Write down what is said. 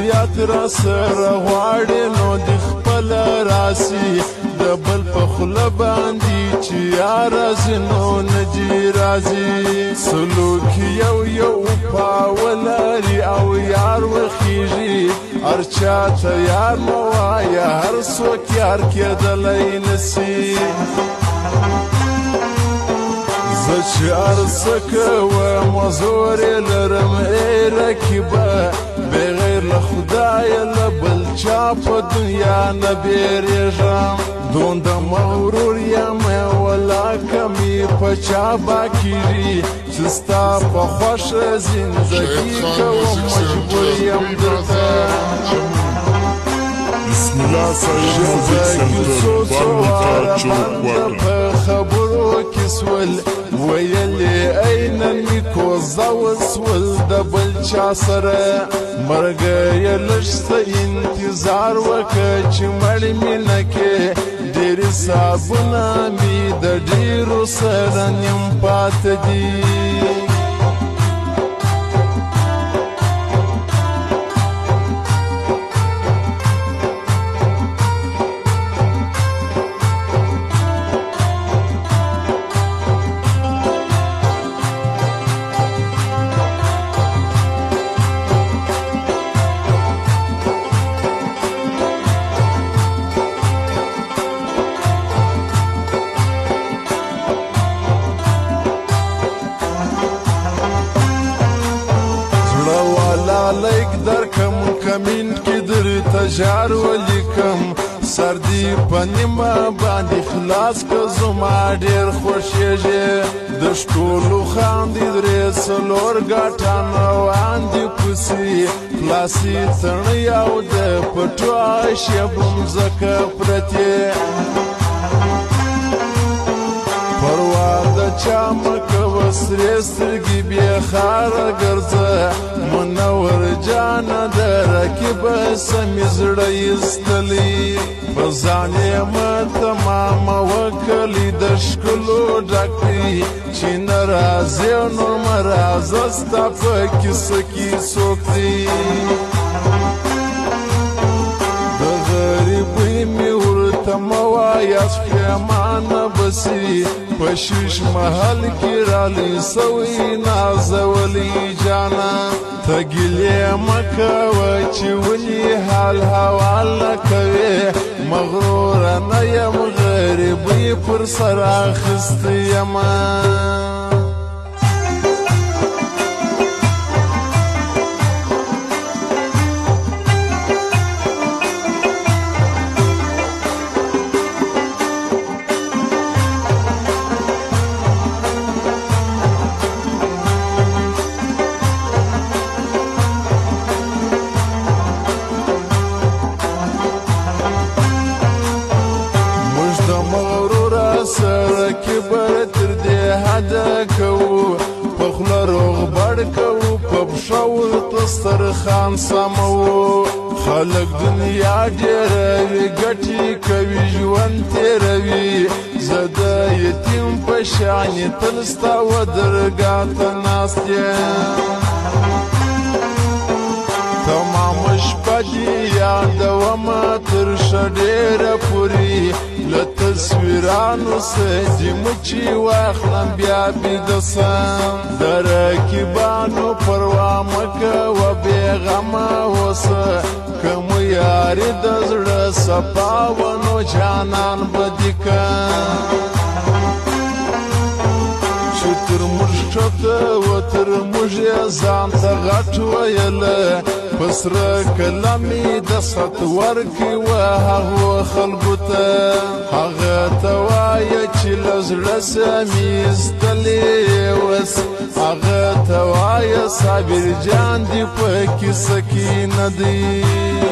زیات را سره غواړي نو د خپل راسي د بل په خوله باندې چې یا راځي نو نجي راځي سلوک یو پاولاري او یار وخیږي هر چا ته یار مه وایه هر څوک یار کېدلی نسي زه چې هر څه کوم زور یې لرم ای رقیبه بغیر له خدایه له بل چا په دنیا نه بیریږم دومره مغرور یم ولاکه مې په چا باکېږي چې ستا په خوښه زندګي کوم مجبور یم درته بسم الله صحیح موزیک سنتر بارمتا چوک کوارټر خبرو کې سول ویلې اینن می کوزه وسول د بل چا سره مرګ یې لږ څه انتظار وکړه چې مړ مې نه کې ډېر صابونه مې د ډېرو سره نیم پاته دي لیک درکم کمین کې درته ژار ولیکم سر دې په نیمه باندې خلاص که زما ډېر خوښېږي د شټولو خاندې درې څلور ګاټان روان دي پسې خلاصې تڼۍ او د پټو شیبم ځکه پرتې پروا د چا مه کوه سرې سترګې بې خاره ګرځه منور جانه د رقیبه سمې زړه ایستلی په ځان یې مه تماموه کلي د ښکلو ډک دی چې نه راځې نور مه راځه ستا په کیسه کې څوک دی د غریبۍ مې ورته مه وایاست پښېمانه به سي په شیش محل کې رالی سوی نازولی جانا ته ګیلې مه کوه چې ولې حال حوال نه کوې مغروره نه یم غریبۍ پر سر اخیستی یمه سره کبر تر دې حده کوو په خوله روغبړ کوو په پښه ورته سترخوان سموو خلک دنیا ډېروي ګټې کوي ژوند تېروي زه د یتیم په شانې تل ستا و درګاه ته ناست یم تمامه شپه دې یادومه تر ښه ډېره پورې له تصویرانو سجې مچې واخلم بیا بیده سم د رقیبانو پروا مه کوه بېغمه اوسه که مو یاري د زړه صفا وه نو جانان به دې کم چې تر موږ ښکته و تر موږ یې ځان ته غټ ویله په سره قلم یې د ست ورکړې وه هغو خلکو ته هغه ته وایه چې له زړه سمې ایستلې اوس هغه ته وایه صابر جان دې په کیسه کې نه دی